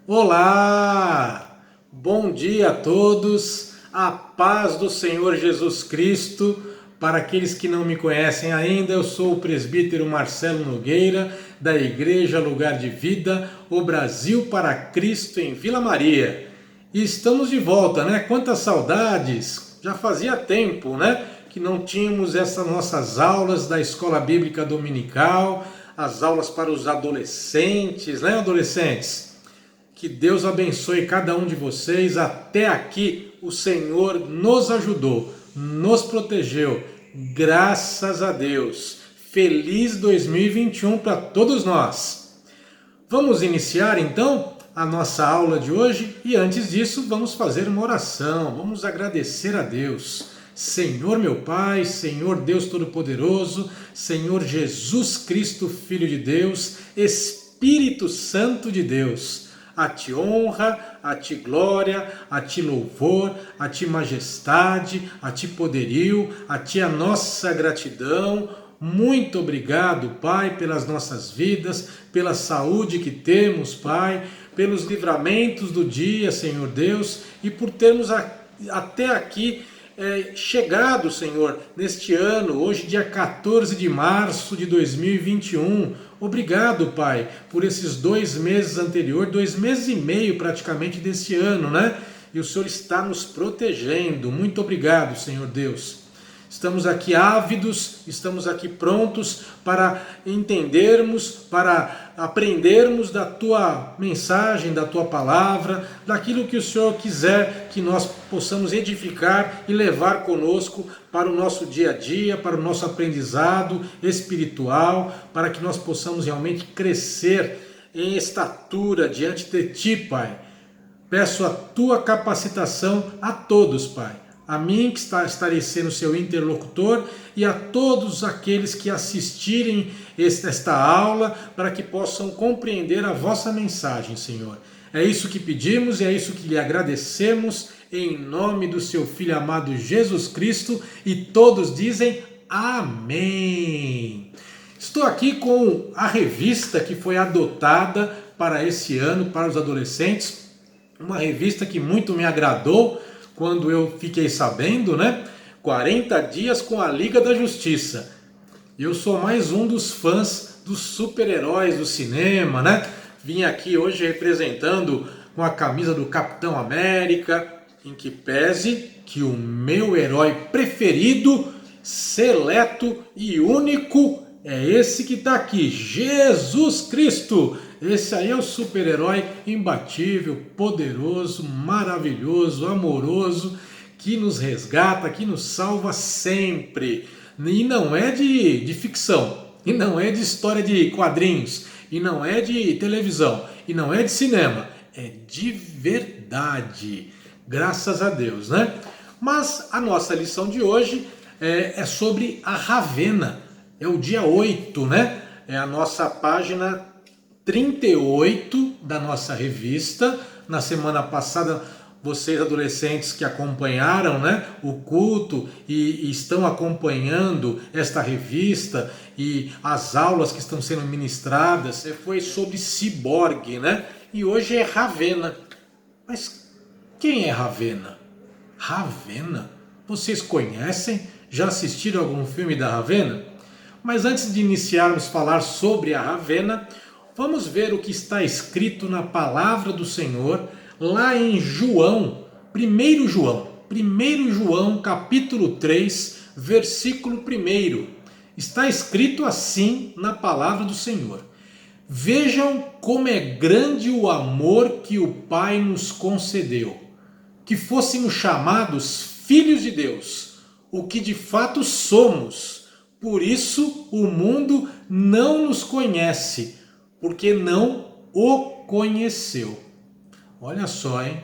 Olá! Bom dia a todos, a paz do Senhor Jesus Cristo. Para aqueles que não me conhecem ainda, eu sou o presbítero Marcelo Nogueira, da Igreja Lugar de Vida, o Brasil para Cristo em Vila Maria. E estamos de volta, né? Quantas saudades! Já fazia tempo, né? Que não tínhamos essas nossas aulas da Escola Bíblica Dominical, as aulas para os adolescentes, né, adolescentes? Que Deus abençoe cada um de vocês. Até aqui o Senhor nos ajudou, nos protegeu. Graças a Deus. Feliz 2021 para todos nós. Vamos iniciar então a nossa aula de hoje e antes disso vamos fazer uma oração. Vamos agradecer a Deus. Senhor meu Pai, Senhor Deus Todo-Poderoso, Senhor Jesus Cristo, Filho de Deus, Espírito Santo de Deus. A ti honra, a ti glória, a ti louvor, a ti majestade, a ti poderio, a ti a nossa gratidão. Muito obrigado, Pai, pelas nossas vidas, pela saúde que temos, Pai, pelos livramentos do dia, Senhor Deus, e por termos até aqui chegado, Senhor, neste ano, hoje dia 14 de março de 2021. Obrigado, Pai, por esses 2 meses anteriores, 2 meses e meio praticamente desse ano, né? E o Senhor está nos protegendo. Muito obrigado, Senhor Deus. Estamos aqui ávidos, estamos aqui prontos para entendermos, para aprendermos da Tua mensagem, da Tua palavra, daquilo que o Senhor quiser que nós possamos edificar e levar conosco para o nosso dia a dia, para o nosso aprendizado espiritual, para que nós possamos realmente crescer em estatura diante de Ti, Pai. Peço a Tua capacitação a todos, Pai. A mim que estarei sendo seu interlocutor e a todos aqueles que assistirem esta aula para que possam compreender a vossa mensagem, Senhor. É isso que pedimos e é isso que lhe agradecemos em nome do seu Filho amado Jesus Cristo e todos dizem amém. Estou aqui com a revista que foi adotada para esse ano, para os adolescentes, uma revista que muito me agradou quando eu fiquei sabendo, né? 40 dias com a Liga da Justiça. Eu sou mais um dos fãs dos super-heróis do cinema, né? Vim aqui hoje representando com a camisa do Capitão América, em que pese que o meu herói preferido, seleto e único é esse que está aqui, Jesus Cristo. Esse aí é o super-herói imbatível, poderoso, maravilhoso, amoroso, que nos resgata, que nos salva sempre. E não é de ficção, e não é de história de quadrinhos, e não é de televisão, e não é de cinema, é de verdade. Graças a Deus, né? Mas a nossa lição de hoje é sobre a Ravenna. É o dia 8, né? É a nossa página 38 da nossa revista. Na semana passada, vocês adolescentes que acompanharam, né, o culto e estão acompanhando esta revista e as aulas que estão sendo ministradas, foi sobre ciborgue, né? E hoje é Ravenna. Mas quem é Ravenna? Ravenna? Vocês conhecem? Já assistiram algum filme da Ravenna? Mas antes de iniciarmos a falar sobre a Ravenna, vamos ver o que está escrito na palavra do Senhor, lá em João, 1 João, capítulo 3, versículo 1. Está escrito assim na palavra do Senhor: Vejam como é grande o amor que o Pai nos concedeu, que fôssemos chamados filhos de Deus, o que de fato somos. Por isso o mundo não nos conhece, porque não o conheceu. Olha só, hein?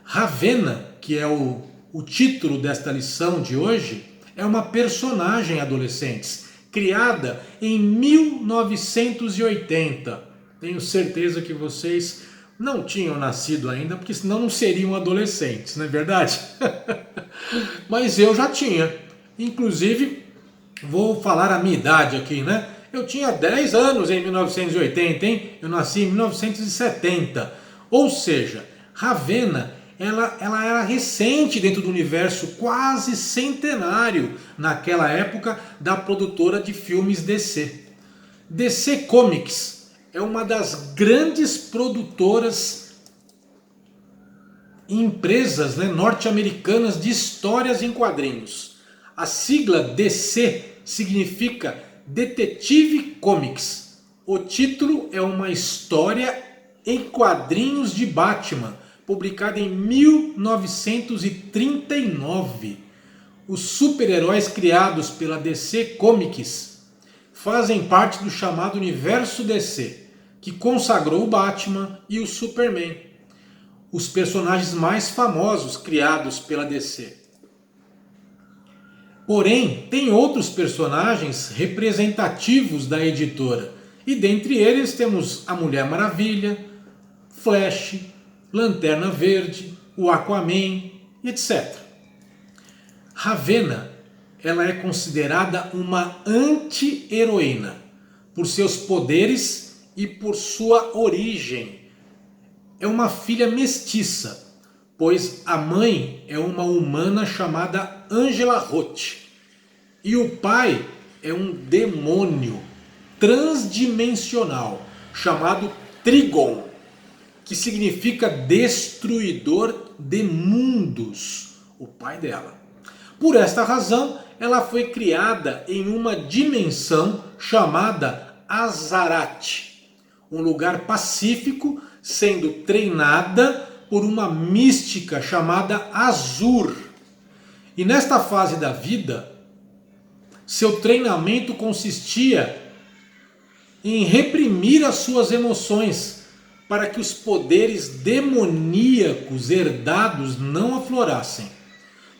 Ravenna, que é o título desta lição de hoje, é uma personagem adolescente, criada em 1980. Tenho certeza que vocês não tinham nascido ainda, porque senão não seriam adolescentes, não é verdade? Mas eu já tinha. Inclusive, vou falar a minha idade aqui, né? Eu tinha 10 anos em 1980, hein? Eu nasci em 1970. Ou seja, Ravenna ela era recente dentro do universo quase centenário naquela época da produtora de filmes DC. DC Comics é uma das grandes produtoras e empresas, norte-americanas de histórias em quadrinhos. A sigla DC significa Detetive Comics. O título é uma história em quadrinhos de Batman, publicada em 1939. Os super-heróis criados pela DC Comics fazem parte do chamado universo DC, que consagrou o Batman e o Superman, os personagens mais famosos criados pela DC. Porém, tem outros personagens representativos da editora, e dentre eles temos a Mulher Maravilha, Flash, Lanterna Verde, o Aquaman, etc. Ravenna, ela é considerada uma anti-heroína por seus poderes e por sua origem. É uma filha mestiça, pois a mãe é uma humana chamada Angela Roth e o pai é um demônio transdimensional chamado Trigon, que significa destruidor de mundos, o pai dela. Por esta razão, ela foi criada em uma dimensão chamada Azarat, um lugar pacífico, sendo treinada por uma mística chamada Azur. E nesta fase da vida, seu treinamento consistia em reprimir as suas emoções, para que os poderes demoníacos herdados não aflorassem,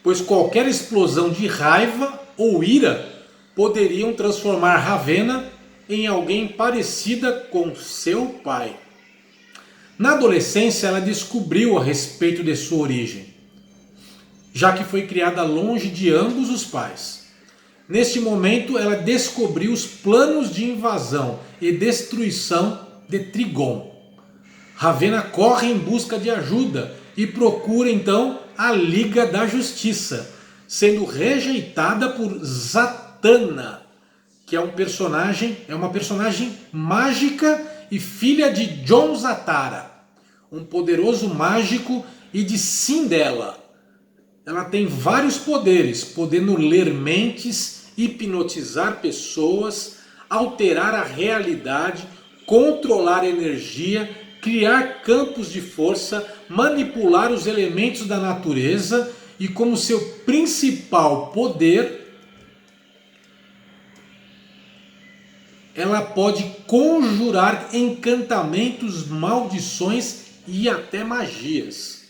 pois qualquer explosão de raiva ou ira poderiam transformar Ravenna em alguém parecida com seu pai. Na adolescência, ela descobriu a respeito de sua origem, já que foi criada longe de ambos os pais. Neste momento, ela descobriu os planos de invasão e destruição de Trigon. Ravenna corre em busca de ajuda e procura então a Liga da Justiça, sendo rejeitada por Zatanna, que é uma personagem mágica e filha de John Zatara, um poderoso mágico, e de Sindela. Ela tem vários poderes, podendo ler mentes, hipnotizar pessoas, alterar a realidade, controlar energia, criar campos de força, manipular os elementos da natureza e, como seu principal poder, ela pode conjurar encantamentos, maldições e até magias.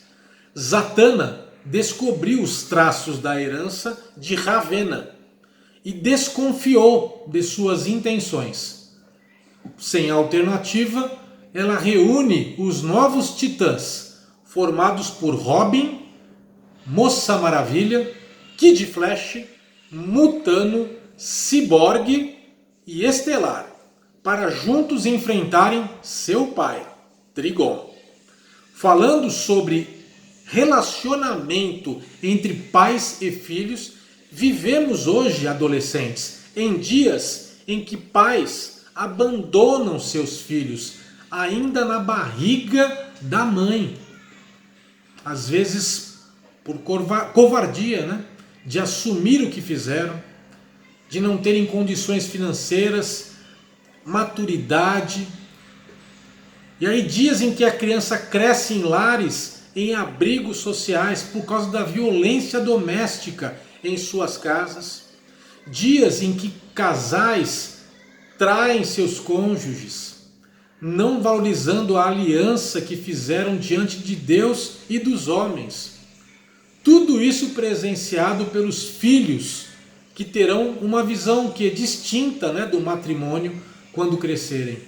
Zatanna descobriu os traços da herança de Ravenna e desconfiou de suas intenções. Sem alternativa, ela reúne os novos titãs, formados por Robin, Moça Maravilha, Kid Flash, Mutano, Ciborgue e Estelar, para juntos enfrentarem seu pai, Trigon. Falando sobre relacionamento entre pais e filhos, vivemos hoje, adolescentes, em dias em que pais abandonam seus filhos ainda na barriga da mãe. Às vezes por covardia, de assumir o que fizeram, de não terem condições financeiras, maturidade. E aí dias em que a criança cresce em lares, em abrigos sociais, por causa da violência doméstica em suas casas. Dias em que casais traem seus cônjuges, não valorizando a aliança que fizeram diante de Deus e dos homens. Tudo isso presenciado pelos filhos, que terão uma visão que é distinta, do matrimônio quando crescerem.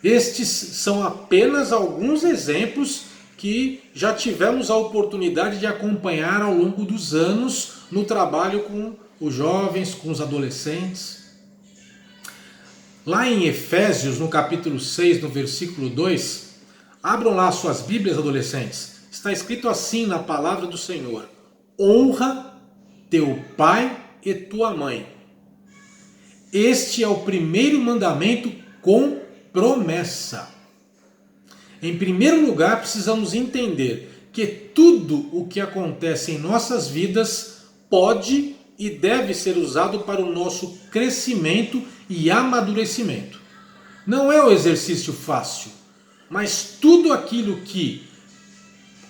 Estes são apenas alguns exemplos que já tivemos a oportunidade de acompanhar ao longo dos anos no trabalho com os jovens, com os adolescentes. Lá em Efésios, no capítulo 6, no versículo 2, Abram lá suas Bíblias, adolescentes. Está escrito assim na palavra do Senhor: honra teu pai e tua mãe. Este é o primeiro mandamento com promessa. Em primeiro lugar, precisamos entender que tudo o que acontece em nossas vidas pode e deve ser usado para o nosso crescimento e amadurecimento. Não é um exercício fácil, mas tudo aquilo que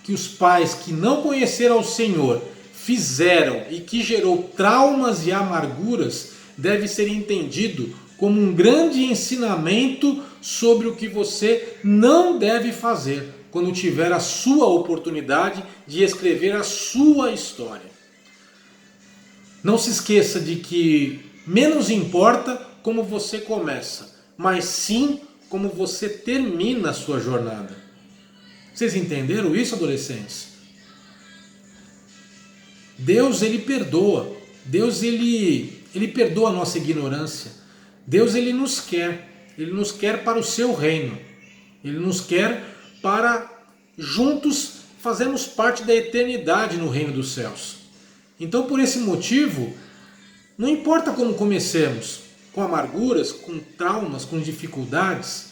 os pais que não conheceram o Senhor fizeram e que gerou traumas e amarguras deve ser entendido como um grande ensinamento sobre o que você não deve fazer quando tiver a sua oportunidade de escrever a sua história. Não se esqueça de que menos importa como você começa, mas sim como você termina a sua jornada. Vocês entenderam isso, adolescentes? Deus, ele perdoa. Deus, ele perdoa a nossa ignorância. Deus, ele nos quer para o seu reino. Ele nos quer para juntos fazermos parte da eternidade no reino dos céus. Então, por esse motivo, não importa como comecemos, com amarguras, com traumas, com dificuldades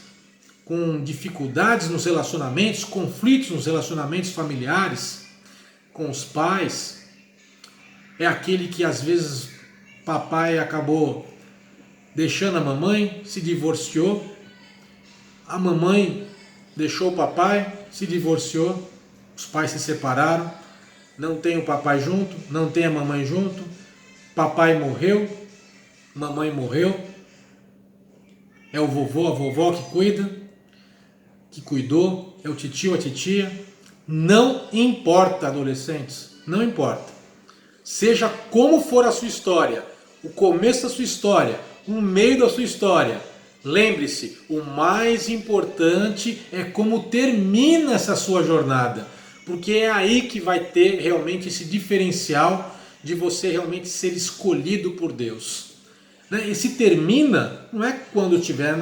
nos relacionamentos, conflitos nos relacionamentos familiares, com os pais. É aquele que às vezes papai acabou deixando a mamãe, se divorciou. A mamãe deixou o papai, se divorciou. Os pais se separaram. Não tem o papai junto, não tem a mamãe junto. Papai morreu, mamãe morreu. É o vovô, a vovó que cuida, que cuidou. É o titio, a titia. Não importa, adolescentes, não importa. Seja como for a sua história, o começo da sua história, o meio da sua história, lembre-se, o mais importante é como termina essa sua jornada, porque é aí que vai ter realmente esse diferencial de você realmente ser escolhido por Deus. E se termina, não é quando estiver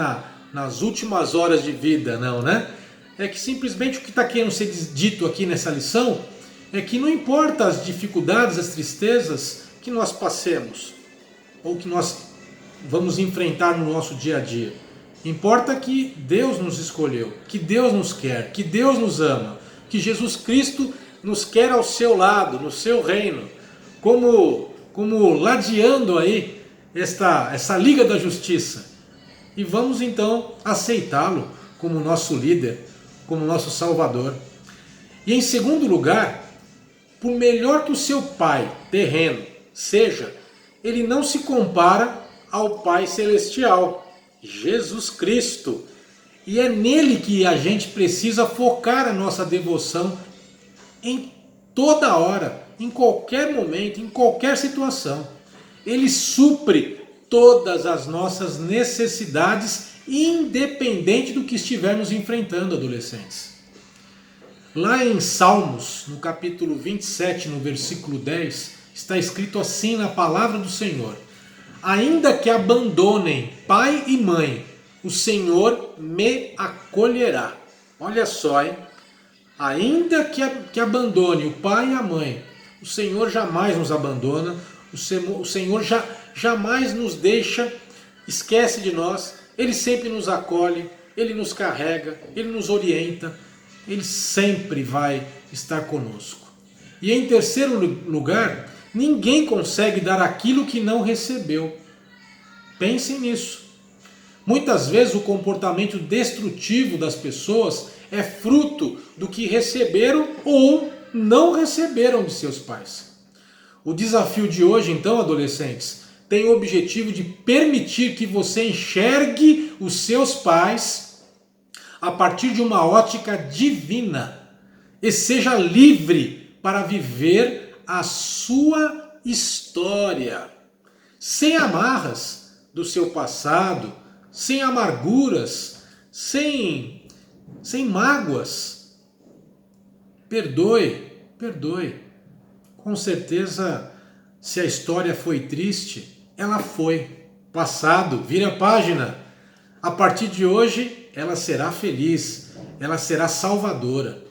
nas últimas horas de vida, não, né? É que simplesmente o que está querendo ser dito aqui nessa lição é que não importa as dificuldades, as tristezas que nós passemos, ou que nós vamos enfrentar no nosso dia a dia. Importa que Deus nos escolheu, que Deus nos quer, que Deus nos ama, que Jesus Cristo nos quer ao seu lado, no seu reino, como ladeando aí essa Liga da Justiça. E vamos então aceitá-lo como nosso líder, como nosso Salvador. E em segundo lugar, por melhor que o seu pai terreno seja, ele não se compara ao Pai Celestial, Jesus Cristo. E é nele que a gente precisa focar a nossa devoção em toda hora, em qualquer momento, em qualquer situação. Ele supre todas as nossas necessidades, independente do que estivermos enfrentando, adolescentes. Lá em Salmos, no capítulo 27, no versículo 10, está escrito assim na palavra do Senhor: ainda que abandonem pai e mãe, o Senhor me acolherá. Olha só, hein? Ainda que abandone o pai e a mãe, o Senhor jamais nos abandona, o Senhor jamais nos deixa, esquece de nós, Ele sempre nos acolhe, Ele nos carrega, Ele nos orienta, Ele sempre vai estar conosco. E em terceiro lugar, ninguém consegue dar aquilo que não recebeu. Pensem nisso. Muitas vezes o comportamento destrutivo das pessoas é fruto do que receberam ou não receberam de seus pais. O desafio de hoje, então, adolescentes, tem o objetivo de permitir que você enxergue os seus pais a partir de uma ótica divina e seja livre para viver a sua história, sem amarras do seu passado, sem amarguras, sem mágoas. Perdoe. Com certeza, se a história foi triste, ela foi. Passado, vira a página. A partir de hoje, ela será feliz, ela será salvadora.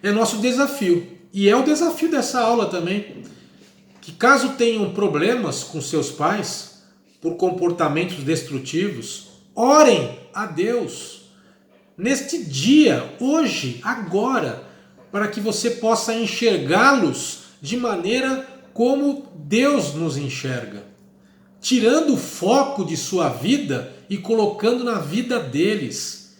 É nosso desafio, e é o desafio dessa aula também, que caso tenham problemas com seus pais, por comportamentos destrutivos, orem a Deus, neste dia, hoje, agora, para que você possa enxergá-los de maneira como Deus nos enxerga, tirando o foco de sua vida e colocando na vida deles.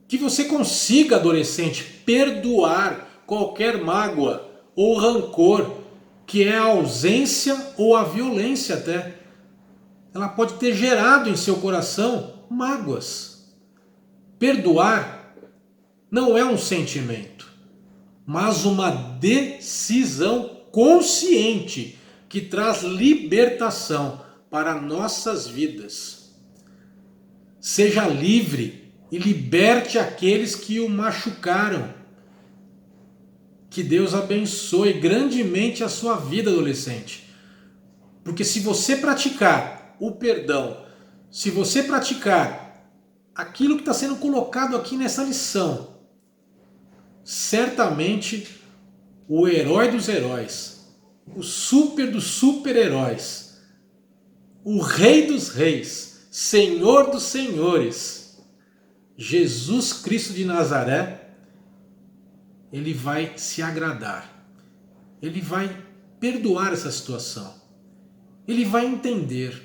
Que você consiga, adolescente, perdoar qualquer mágoa ou rancor, que é a ausência ou a violência até. Ela pode ter gerado em seu coração mágoas. Perdoar não é um sentimento, mas uma decisão consciente que traz libertação para nossas vidas. Seja livre e liberte aqueles que o machucaram. Que Deus abençoe grandemente a sua vida, adolescente. Porque se você praticar o perdão, se você praticar aquilo que está sendo colocado aqui nessa lição, certamente o herói dos heróis, o super dos super-heróis, o rei dos reis, Senhor dos senhores, Jesus Cristo de Nazaré, ele vai se agradar, ele vai perdoar essa situação, ele vai entender,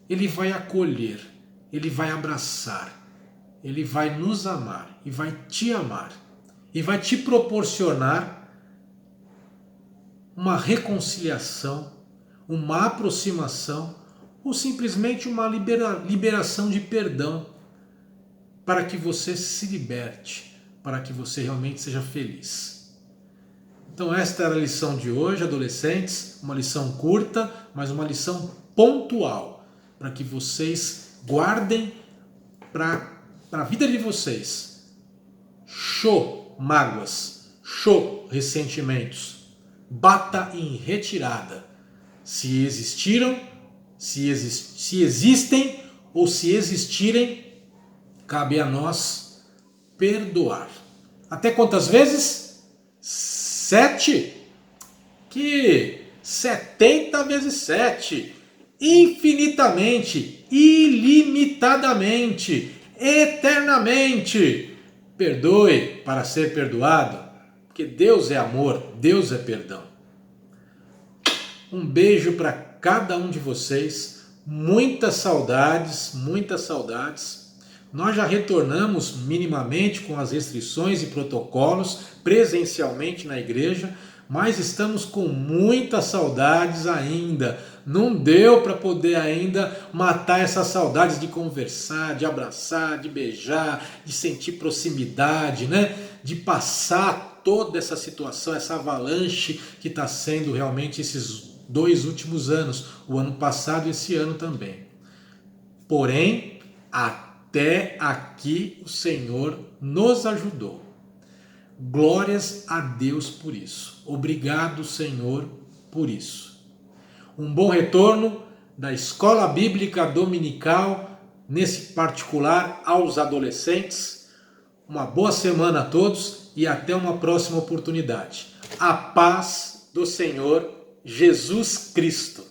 ele vai acolher, ele vai abraçar, ele vai nos amar e vai te amar e vai te proporcionar uma reconciliação, uma aproximação ou simplesmente uma liberação de perdão para que você se liberte, para que você realmente seja feliz. Então esta era a lição de hoje, adolescentes, uma lição curta, mas uma lição pontual, para que vocês guardem para a vida de vocês. Show mágoas, show ressentimentos, bata em retirada. Se existiram, se existem ou se existirem, cabe a nós perdoar. Até quantas vezes? 7? Que 70 vezes 7. Infinitamente, ilimitadamente, eternamente. Perdoe para ser perdoado, porque Deus é amor, Deus é perdão. Um beijo para cada um de vocês, muitas saudades, muitas saudades. Nós já retornamos minimamente com as restrições e protocolos presencialmente na igreja, mas estamos com muitas saudades ainda. Não deu para poder ainda matar essas saudades de conversar, de abraçar, de beijar, de sentir proximidade, né? De passar toda essa situação, essa avalanche que está sendo realmente esses 2 últimos anos, o ano passado e esse ano também. Porém, até aqui o Senhor nos ajudou. Glórias a Deus por isso. Obrigado, Senhor, por isso. Um bom retorno da Escola Bíblica Dominical, nesse particular aos adolescentes. Uma boa semana a todos e até uma próxima oportunidade. A paz do Senhor Jesus Cristo.